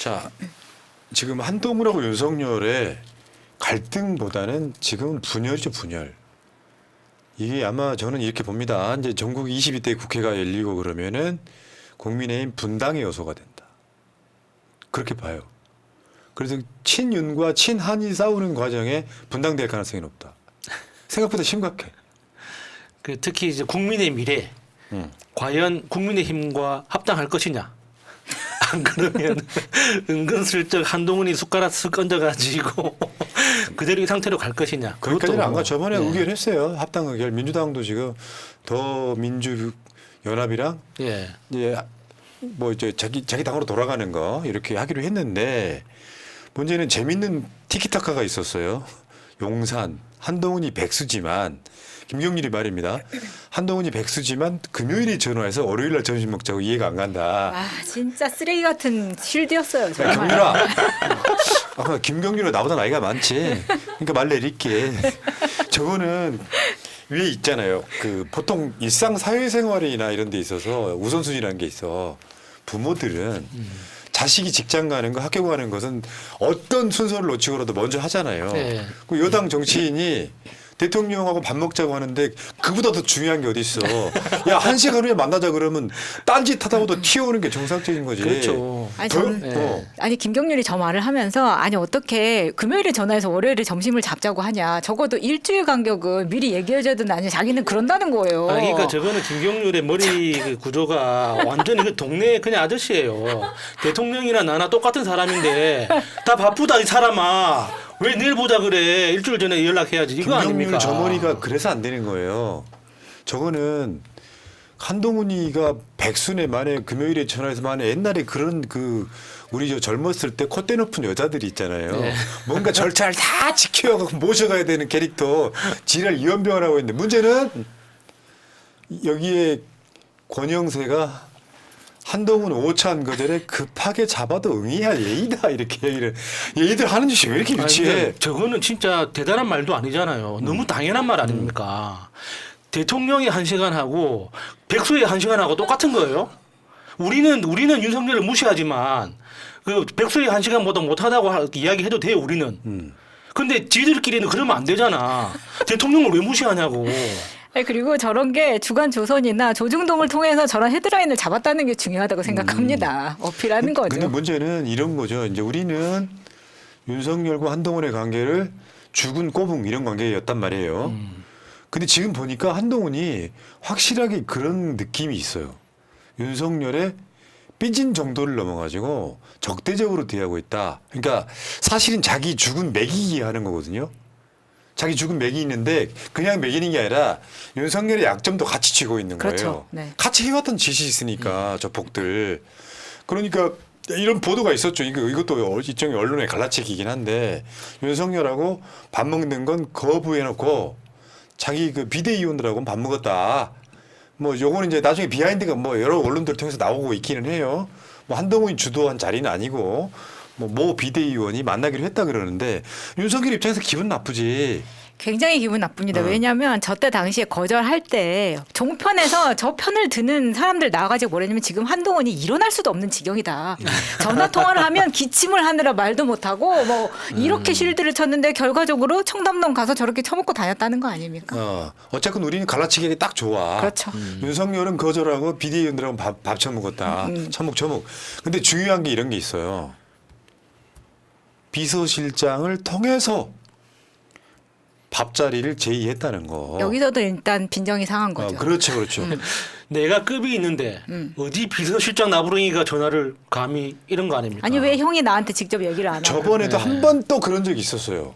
자, 지금 한동훈하고 윤석열의 갈등보다는 지금은 분열이죠, 분열. 이게 아마 저는 이렇게 봅니다. 이제 전국 22대 국회가 열리고 그러면은 국민의힘 분당의 요소가 된다. 그렇게 봐요. 그래서 친윤과 친한이 싸우는 과정에 분당될 가능성이 높다. 생각보다 심각해. 그 특히 이제 국민의 미래, 과연 국민의힘과 합당할 것이냐? 안 그러면 은근슬쩍 한동훈이 숟가락 쓱 얹어가지고 그대로 이 상태로 갈 것이냐? 거기까지는 안 가. 저번에 예. 의결했어요. 합당 의결. 민주당도 지금 더 민주 연합이랑 예. 이제 뭐 이제 자기 당으로 돌아가는 거 이렇게 하기로 했는데 문제는 재밌는 티키타카가 있었어요. 용산 한동훈이 백수지만 김경률이 말입니다. 한동훈이 백수지만 금요일에 전화해서 월요일날 점심 먹자고 이해가 안 간다. 아 진짜 쓰레기 같은 쉴드였어요. 야, 정말. 경률아. 아까 김경률은 나보다 나이가 많지. 그러니까 말 내릴게. 저거는 위에 있잖아요. 그 보통 일상 사회생활이나 이런 데 있어서 우선순위라는 게 있어. 부모들은 자식이 직장 가는 거 학교 가는 것은 어떤 순서를 놓치고라도 먼저 하잖아요. 네. 그 여당 정치인이 대통령하고 밥 먹자고 하는데 그보다 더 중요한 게 어디 있어. 야, 1시간 후에 만나자 그러면 딴짓 하다가도 튀어오는 게 정상적인 거지. 그렇죠. 아니, 더- 전- 네. 아니 김경률이 저 말을 하면서 아니 어떻게 금요일에 전화해서 월요일에 점심을 잡자고 하냐. 적어도 일주일 간격은 미리 얘기해줘도 아니 자기는 그런다는 거예요. 아, 그러니까 저거는 김경률의 머리 그 구조가 완전히 그 동네 그냥 아저씨예요. 대통령이나 나나 똑같은 사람인데 다 바쁘다 이 사람아. 왜 내일 보자 그래? 일주일 전에 연락해야지. 이거 김경률 아닙니까? 저 머리가 그래서 안 되는 거예요. 저거는 한동훈이가 백순에 만에 금요일에 전화해서 만에 옛날에 그런 그 우리 저 젊었을 때 콧대 높은 여자들이 있잖아요. 네. 뭔가 절차를 다 지켜가고 모셔가야 되는 캐릭터 지랄 이연병을 하고 있는데 문제는 여기에 권영세가 한동훈 오찬 거절에 급하게 잡아도 응해야 예의다 이렇게 얘기를 얘들 하는 짓이 왜 이렇게 아니, 유치해? 근데 저거는 진짜 대단한 말도 아니잖아요. 너무 당연한 말 아닙니까? 대통령이 1시간 하고 백수의 1시간 하고 똑같은 거예요. 우리는 윤석열을 무시하지만 그 백수의 1시간보다 못하다고 이야기해도 돼요. 우리는. 근데 지들끼리는 그러면 안 되잖아. 대통령을 왜 무시하냐고. 아니, 그리고 저런 게 주간조선이나 조중동을 통해서 저런 헤드라인을 잡았다는 게 중요하다고 생각합니다. 어필하는 거죠. 근데 문제는 이런 거죠. 이제 우리는 윤석열과 한동훈의 관계를 죽은 꼬붕 이런 관계였단 말이에요. 근데 지금 보니까 한동훈이 확실하게 그런 느낌이 있어요. 윤석열의 삐진 정도를 넘어가지고 적대적으로 대하고 있다. 그러니까 사실은 자기 죽은 매기기 하는 거거든요. 자기 죽은 맥이 있는데 그냥 매기는 게 아니라 윤석열의 약점도 같이 쥐고 있는 거예요. 그렇죠. 네. 같이 해왔던 짓이 있으니까 저 복들. 그러니까 이런 보도가 있었죠. 이것도 일종의 언론의 갈라치기이긴 한데 윤석열하고 밥 먹는 건 거부해놓고 자기 그 비대위원들하고는 밥 먹었다. 뭐 요거는 이제 나중에 비하인드가 뭐 여러 언론들 통해서 나오고 있기는 해요. 뭐 한동훈이 주도한 자리는 아니고 모 비대위원이 만나기로 했다 그러는데 윤석열 입장에서 기분 나쁘지. 굉장히 기분 나쁩니다. 왜냐하면 저 때 당시에 거절할 때 종편에서 저 편을 드는 사람들 나와가지고 뭐라냐면 지금 한동훈이 일어날 수도 없는 지경이다. 전화 통화를 하면 기침을 하느라 말도 못하고 뭐 이렇게 쉴드를 쳤는데 결과적으로 청담동 가서 저렇게 처먹고 다녔다는 거 아닙니까? 어쨌건 우리는 갈라치기 딱 좋아. 그렇죠. 윤석열은 거절하고 비대위원들하고 밥 처먹었다. 처먹. 근데 중요한 게 이런 게 있어요. 비서실장을 통해서 밥자리를 제의했다는 거. 여기서도 일단 빈정이 상한 거죠. 그렇죠. 내가 급이 있는데 어디 비서실장 나부랭이가 전화를 감히 이런 거 아닙니까? 아니 왜 형이 나한테 직접 얘기를 안 하고? 저번에도 한 번 또 그런 적이 있었어요.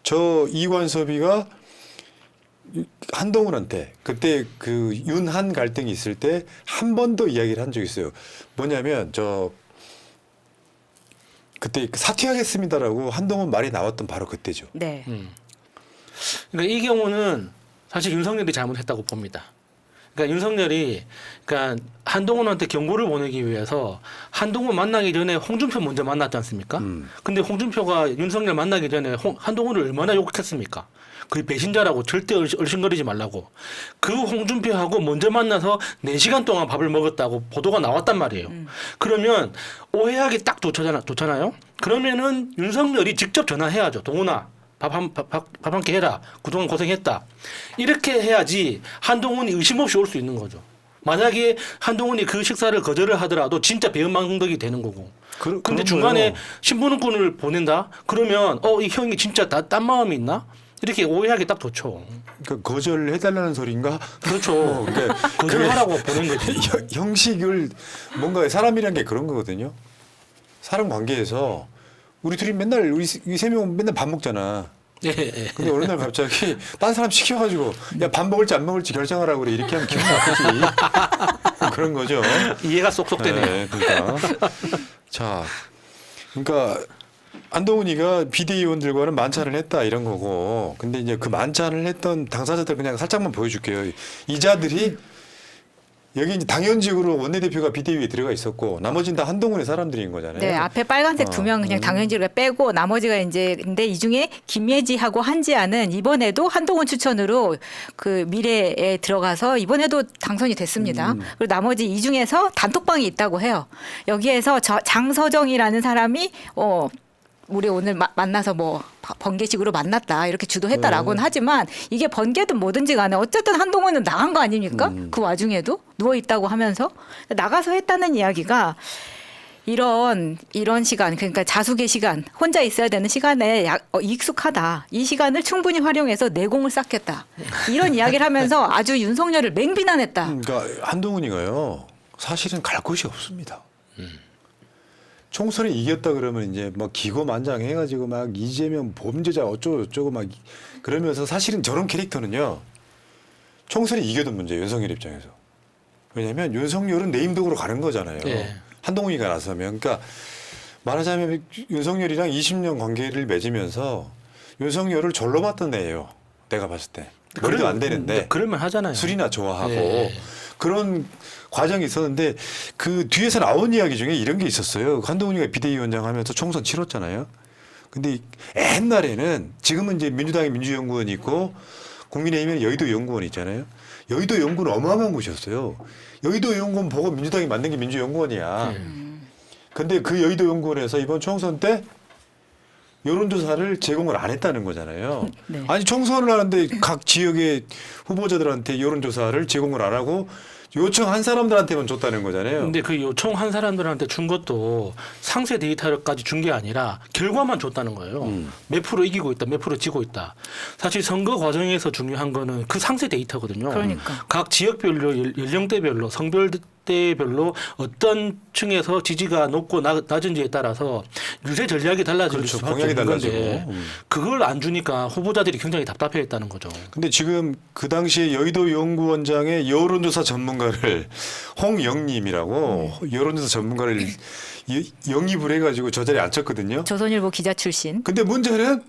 저 이관섭이가 한동훈한테 그때 그 윤한 갈등이 있을 때 한 번 더 이야기를 한 적이 있어요. 뭐냐면 그때 사퇴하겠습니다라고 한동훈 말이 나왔던 바로 그때죠. 네. 그러니까 이 경우는 사실 윤석열이 잘못했다고 봅니다. 그러니까 윤석열이 그러니까 한동훈한테 경고를 보내기 위해서 한동훈 만나기 전에 홍준표 먼저 만났지 않습니까? 근데 홍준표가 윤석열 만나기 전에 한동훈을 얼마나 욕했습니까? 그 배신자라고 절대 얼씬거리지 말라고. 그 홍준표하고 먼저 만나서 4시간 동안 밥을 먹었다고 보도가 나왔단 말이에요. 그러면 오해하기 딱 좋잖아요. 그러면은 윤석열이 직접 전화해야죠. 동훈아. 밥 한 끼 해라. 그동안 고생했다. 이렇게 해야지 한동훈이 의심 없이 올 수 있는 거죠. 만약에 한동훈이 그 식사를 거절을 하더라도 진짜 배은망덕이 되는 거고. 근데 중간에 거예요. 신부름꾼을 보낸다? 그러면 이 형이 진짜 딴 마음이 있나? 이렇게 오해하기 딱 좋죠. 그러니까 거절해달라는 소리인가? 그렇죠. 그러니까 거절하라고 보낸 거지. 형식을 뭔가 사람이란 게 그런 거거든요. 사람 관계에서 우리 둘이 맨날 우리 세 명 맨날 밥 먹잖아. 예, 예. 근데 어느 날 갑자기 딴 사람 시켜가지고 야 밥 먹을지 안 먹을지 결정하라고 그래 이렇게 하면 기분 나쁘지. 그런 거죠. 이해가 쏙쏙 되네요. 네, 그러니까 자, 그러니까 안동훈이가 비대위원들과는 만찬을 했다 이런 거고. 근데 이제 그 만찬을 했던 당사자들 그냥 살짝만 보여줄게요. 이자들이 여기 이제 당연직으로 원내대표가 비대위에 들어가 있었고 나머지는 다 한동훈의 사람들인 거잖아요. 네, 앞에 빨간색 2명 그냥 당연직으로 빼고 나머지가 이제 근데 이 중에 김예지하고 한지아는 이번에도 한동훈 추천으로 그 미래에 들어가서 이번에도 당선이 됐습니다. 그리고 나머지 이 중에서 단톡방이 있다고 해요. 여기에서 장서정이라는 사람이 우리 오늘 만나서 뭐 번개식으로 만났다 이렇게 주도했다라고는 하지만 이게 번개든 뭐든지 간에 어쨌든 한동훈은 나간 거 아닙니까? 그 와중에도 누워 있다고 하면서 나가서 했다는 이야기가 이런 시간 그러니까 자숙의 시간 혼자 있어야 되는 시간에 익숙하다. 이 시간을 충분히 활용해서 내공을 쌓겠다. 이런 이야기를 하면서 아주 윤석열을 맹비난했다. 그러니까 한동훈이가요 사실은 갈 곳이 없습니다. 총선에 이겼다 그러면 이제 뭐 기고만장해가지고 막 이재명 범죄자 어쩌고 막 그러면서 사실은 저런 캐릭터는요 총선에 이겨도 문제예요 윤석열 입장에서. 왜냐하면 윤석열은 내임덕으로 가는 거잖아요. 네. 한동훈이가 나서면 그러니까 말하자면 윤석열이랑 20년 관계를 맺으면서 윤석열을 절로 봤던 애예요. 내가 봤을 때 머리도 안 되는데 그러면 하잖아요. 술이나 좋아하고 네. 그런 과정이 있었는데 그 뒤에서 나온 이야기 중에 이런 게 있었어요. 한동훈이가 비대위원장 하면서 총선 치렀잖아요. 근데 옛날에는 지금은 이제 민주당의 민주연구원이 있고 국민의힘에는 여의도 연구원이 있잖아요. 여의도 연구는 어마어마한 곳이었어요. 여의도 연구원 보고 민주당이 만든 게 민주연구원이야. 근데 그 여의도 연구원에서 이번 총선 때 여론조사를 제공을 안 했다는 거잖아요. 네. 아니 총선을 하는데 각 지역의 후보자들한테 여론조사를 제공을 안 하고 요청한 사람들한테만 줬다는 거잖아요. 근데 그 요청한 사람들한테 준 것도 상세 데이터까지 준 게 아니라 결과만 줬다는 거예요. 몇 프로 이기고 있다, 몇 프로 지고 있다. 사실 선거 과정에서 중요한 거는 그 상세 데이터거든요. 그러니까. 각 지역별로 연령대별로 성별대별로 어떤 층에서 지지가 높고 낮은지에 따라서 유세 전략이 달라질 그렇죠. 수밖에 공약이 없는 건데 달라지고. 그걸 안 주니까 후보자들이 굉장히 답답해했다는 거죠. 근데 지금 그 당시에 여의도 연구원장의 여론조사 전문가를 홍영님이라고 여론조사 전문가를 영입을 해가지고 저 자리에 앉혔거든요. 조선일보 기자 출신. 근데 문제는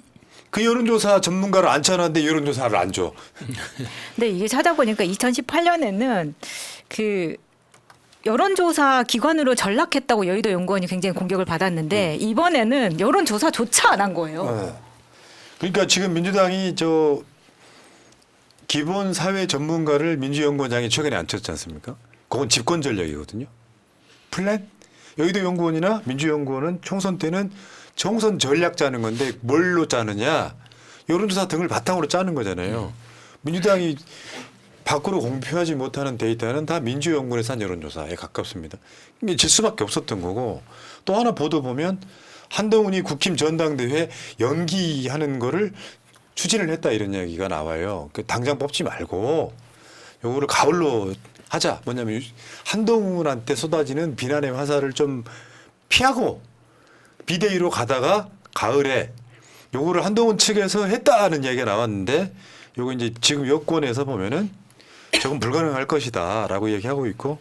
그 여론조사 전문가를 앉혀놨는데 여론조사를 안 줘. 근데 이게 찾아보니까 2018년에는 그 여론조사 기관으로 전락했다고 여의도 연구원이 굉장히 공격을 받았는데 이번에는 여론조사조차 안 한 거예요. 그러니까 지금 민주당이 저 기본 사회 전문가를 민주연구원장이 최근에 앉혔지 않습니까? 그건 집권 전략이거든요. 플랜? 여의도 연구원이나 민주연구원은 총선 때는 총선 전략 짜는 건데 뭘로 짜느냐? 여론조사 등을 바탕으로 짜는 거잖아요. 민주당이 밖으로 공표하지 못하는 데이터는 다 민주연구원에서 한 여론조사에 가깝습니다. 이게 질 수밖에 없었던 거고 또 하나 보도 보면 한동훈이 국힘 전당대회 연기하는 거를 추진을 했다 이런 이야기가 나와요. 당장 뽑지 말고 요거를 가을로 하자. 뭐냐면 한동훈한테 쏟아지는 비난의 화살을 좀 피하고 비대위로 가다가 가을에 요거를 한동훈 측에서 했다는 이야기가 나왔는데 요거 이제 지금 여권에서 보면은 저건 불가능할 것이다라고 얘기하고 있고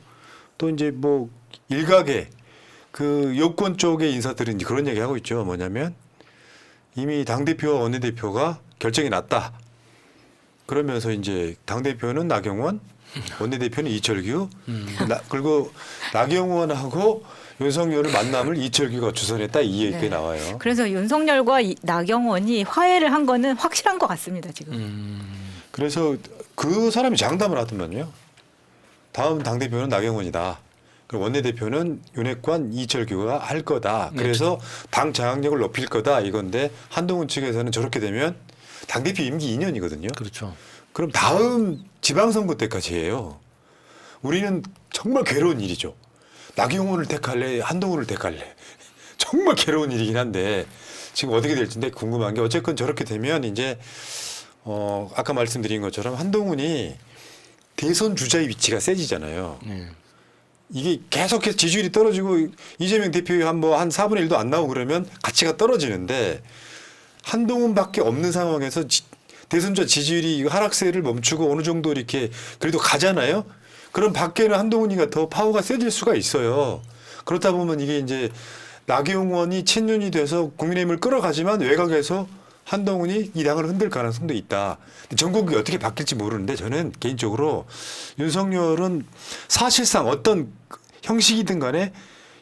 또 이제 뭐 일각의 그 여권 쪽의 인사들은 이제 그런 얘기하고 있죠. 뭐냐면 이미 당대표와 원내대표가 결정이 났다. 그러면서 이제 당대표는 나경원, 원내대표는 이철규. 그리고 나경원하고 윤석열을 만남을 이철규가 주선했다 이 얘기가 네. 나와요. 그래서 윤석열과 나경원이 화해를 한 거는 확실한 것 같습니다 지금. 그래서 그 사람이 장담을 하더만요. 다음 당대표는 나경원이다. 그리고 원내대표는 윤핵관 이철규가 할 거다. 그래서 당 장악력을 높일 거다 이건데 한동훈 측에서는 저렇게 되면 당대표 임기 2년이거든요. 그렇죠. 그럼 다음 지방선거 때까지예요. 우리는 정말 괴로운 일이죠. 나경원을 택할래, 한동훈을 택할래. 정말 괴로운 일이긴 한데 지금 어떻게 될지인데 궁금한 게 어쨌건 저렇게 되면 이제 아까 말씀드린 것처럼 한동훈이 대선 주자의 위치가 세지잖아요. 네. 이게 계속해서 지지율이 떨어지고 이재명 대표의 한 4분의 1도 안 나오고 그러면 가치가 떨어지는데 한동훈밖에 없는 상황에서 대선주자 지지율이 하락세를 멈추고 어느 정도 이렇게 그래도 가잖아요. 그럼 밖에는 한동훈이가 더 파워가 세질 수가 있어요. 그렇다 보면 이게 이제 나경원이 친윤이 돼서 국민의힘을 끌어가지만 외곽에서 한동훈이 이 당을 흔들 가능성도 있다. 근데 전국이 어떻게 바뀔지 모르는데 저는 개인적으로 윤석열은 사실상 어떤 형식이든 간에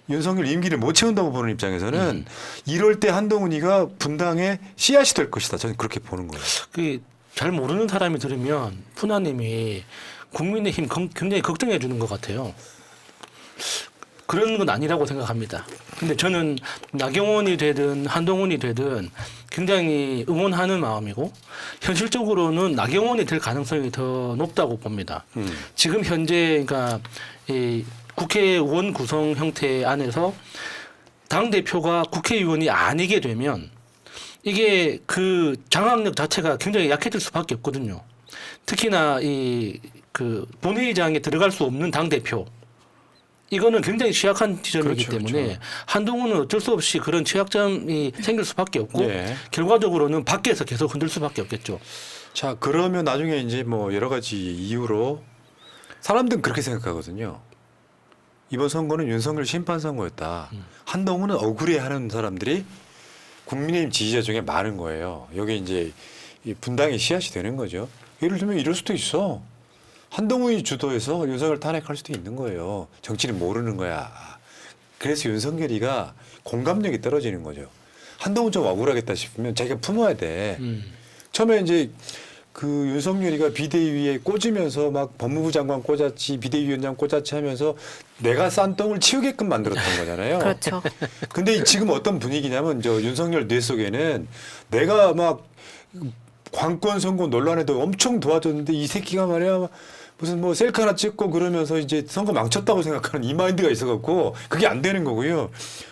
윤석열 임기를 못 채운다고 보는 입장에서는 이럴 때 한동훈이가 분당의 씨앗이 될 것이다. 저는 그렇게 보는 거예요. 잘 모르는 사람이 들으면 푸나님이 국민의힘 굉장히 걱정해 주는 것 같아요. 그런 건 아니라고 생각합니다. 근데 저는 나경원이 되든 한동훈이 되든 굉장히 응원하는 마음이고 현실적으로는 나경원이 될 가능성이 더 높다고 봅니다. 지금 현재 그러니까 이 국회의원 구성 형태 안에서 당 대표가 국회의원이 아니게 되면 이게 그 장악력 자체가 굉장히 약해질 수밖에 없거든요. 특히나 이 그 본회의장에 들어갈 수 없는 당 대표. 이거는 굉장히 취약한 지점이기 그렇죠, 때문에 그렇죠. 한동훈은 어쩔 수 없이 그런 취약점이 생길 수밖에 없고 네. 결과적으로는 밖에서 계속 흔들 수밖에 없겠죠. 자, 그러면 나중에 이제 뭐 여러 가지 이유로 사람들은 그렇게 생각하거든요. 이번 선거는 윤석열 심판 선거였다. 한동훈은 억울해하는 사람들이 국민의힘 지지자 중에 많은 거예요. 여기 이제 이 분당의 씨앗이 되는 거죠. 예를 들면 이럴 수도 있어. 한동훈이 주도해서 윤석열 탄핵할 수도 있는 거예요. 정치는 모르는 거야. 그래서 윤석열이가 공감력이 떨어지는 거죠. 한동훈 좀 억울하겠다 싶으면 자기가 품어야 돼. 처음에 이제 그 윤석열이가 비대위에 꽂으면서 막 법무부 장관 꽂았지 비대위원장 꽂았지 하면서 내가 싼 똥을 치우게끔 만들었던 거잖아요. 그렇죠. 근데 지금 어떤 분위기냐면 저 윤석열 뇌 속에는 내가 막 관권 선거 논란에도 엄청 도와줬는데 이 새끼가 말이야 무슨 뭐 셀카 하나 찍고 그러면서 이제 선거 망쳤다고 생각하는 이 마인드가 있어갖고 그게 안 되는 거고요.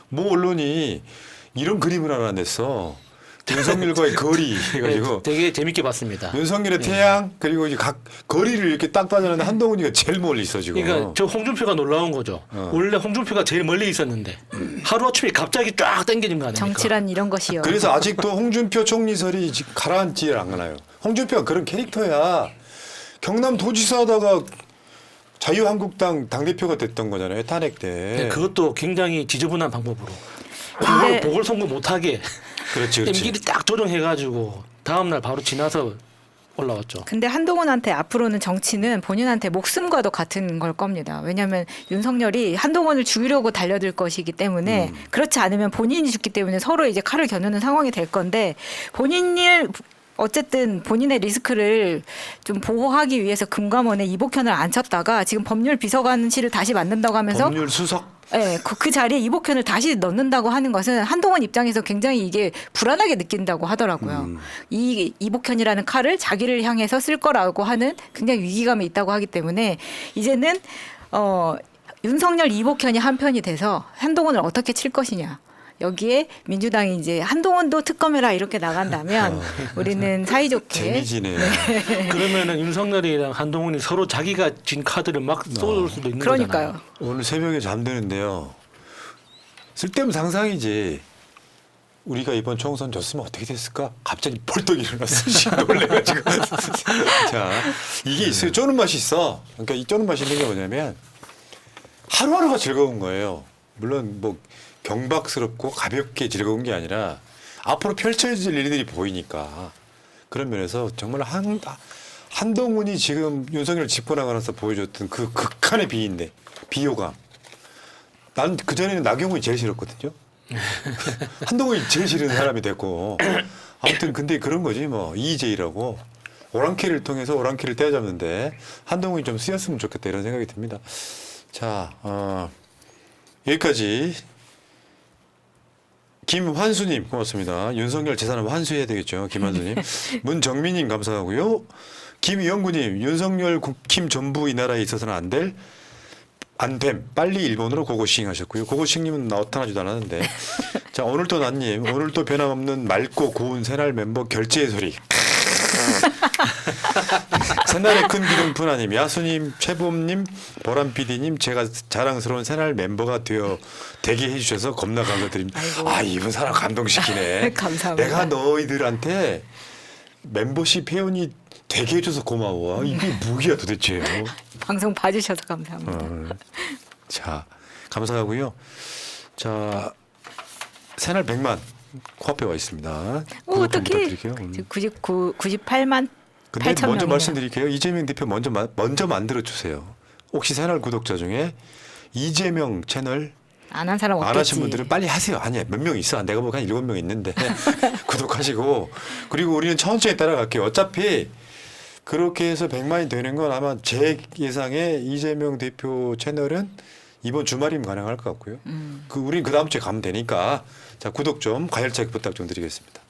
뭐 언론이 이런 그림을 하나 냈어. 윤석열과의 거리 해가지고 되게 재밌게 봤습니다. 윤석열의 태양 그리고 이제 각 거리를 이렇게 딱 따졌는데 한동훈이가 제일 멀리 있어 지금. 그러니까 저 홍준표가 놀라운 거죠. 원래 홍준표가 제일 멀리 있었는데 하루아침에 갑자기 쫙 당겨진 거 아닙니까? 정치란 이런 것이요. 그래서 아직도 홍준표 총리설이 지금 가라앉지를 않아요. 홍준표가 그런 캐릭터야. 경남 도지사 하다가 자유한국당 당대표가 됐던 거잖아요. 탄핵 때. 네, 그것도 굉장히 지저분한 방법으로 근데- 보궐선거 못하게 그렇지, 그렇지. 임기를 딱 조정해가지고 다음날 바로 지나서 올라왔죠. 근데 한동훈한테 앞으로는 정치는 본인한테 목숨과도 같은 걸 겁니다. 왜냐하면 윤석열이 한동훈을 죽이려고 달려들 것이기 때문에 그렇지 않으면 본인이 죽기 때문에 서로 이제 칼을 겨누는 상황이 될 건데 본인을 어쨌든 본인의 리스크를 좀 보호하기 위해서 금감원에 이복현을 앉혔다가 지금 법률 비서관실을 다시 만든다고 하면서 법률 수석. 네, 그 자리에 이복현을 다시 넣는다고 하는 것은 한동훈 입장에서 굉장히 이게 불안하게 느낀다고 하더라고요. 이 이복현이라는 칼을 자기를 향해서 쓸 거라고 하는 굉장히 위기감이 있다고 하기 때문에 이제는 윤석열 이복현이 한 편이 돼서 한동훈을 어떻게 칠 것이냐. 여기에 민주당이 이제 한동훈도 특검해라 이렇게 나간다면 우리는 사이좋게 재미지네. 그러면은 윤석열이랑 한동훈이 서로 자기가 진 카드를 막 쏠 수도 있는 그러니까요. 거잖아요. 오늘 새벽에 잠드는데요. 쓸데없는 상상이지. 우리가 이번 총선 졌으면 어떻게 됐을까? 갑자기 벌떡 일어났어. 놀래가지고. 자, 이게 있어요. 쪼는 맛이 있어. 그러니까 이 쪼는 맛이 있는 게 뭐냐면 하루하루가 즐거운 거예요. 물론 뭐 경박스럽고 가볍게 즐거운 게 아니라 앞으로 펼쳐질 일들이 보이니까 그런 면에서 정말 한동훈이 지금 윤석열 집권하면서 보여줬던 그 극한의 비호감. 난 그전에는 나경원이 제일 싫었거든요. 한동훈이 제일 싫은 사람이 됐고. 아무튼 근데 그런 거지 뭐 이재이라고 오랑캐를 통해서 오랑캐를 때려잡는데 한동훈이 좀 쓰였으면 좋겠다 이런 생각이 듭니다. 자, 여기까지 김환수님 고맙습니다. 윤석열 재산은 환수해야 되겠죠. 김환수님. 문정민님 감사하고요. 김영구님 윤석열 국힘 전부 이 나라에 있어서는 안됨 빨리 일본으로 고고싱 하셨고요. 고고싱님은 나타나지도 않았는데 자 오늘도 난님 오늘도 변함없는 맑고 고운 새날 멤버 결제의 소리 새날의 큰 기둥 푸나님 야수님 최범님 보람PD님 제가 자랑스러운 새날 멤버가 되게 해주셔서 겁나 감사드립니다. 아이고. 아 이분 사람 감동시키네. 감사합니다. 내가 너희들한테 멤버십 회원이 되게 해줘서 고마워. 이게 뭐야 도대체요. 방송 봐주셔서 감사합니다. 자 감사하고요. 자 새날 100만 코앞에 와 있습니다. 오, 구독 좀 어떡해. 부탁드릴게요. 98만 근데 8천 먼저 명이네요. 말씀드릴게요. 이재명 대표 먼저 만들어 주세요. 혹시 새날 구독자 중에 이재명 채널 안 한 사람 없겠지. 안 하신 분들은 빨리 하세요. 아니야 몇 명 있어. 내가 보기엔 한 7명 있는데 구독하시고 그리고 우리는 천천히 따라갈게요. 어차피 그렇게 해서 100만이 되는 건 아마 제 예상에 이재명 대표 채널은 이번 주말이면 가능할 것 같고요. 우린 그 다음 주에 가면 되니까 자 구독 좀 가열차게 부탁 좀 드리겠습니다.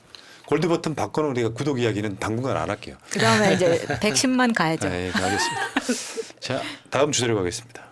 골드 버튼 바꿔놓은 우리가 구독 이야기는 당분간 안 할게요. 그다음에 이제 110만 가야죠. 네, 알겠습니다. 자 다음 주제로 가겠습니다.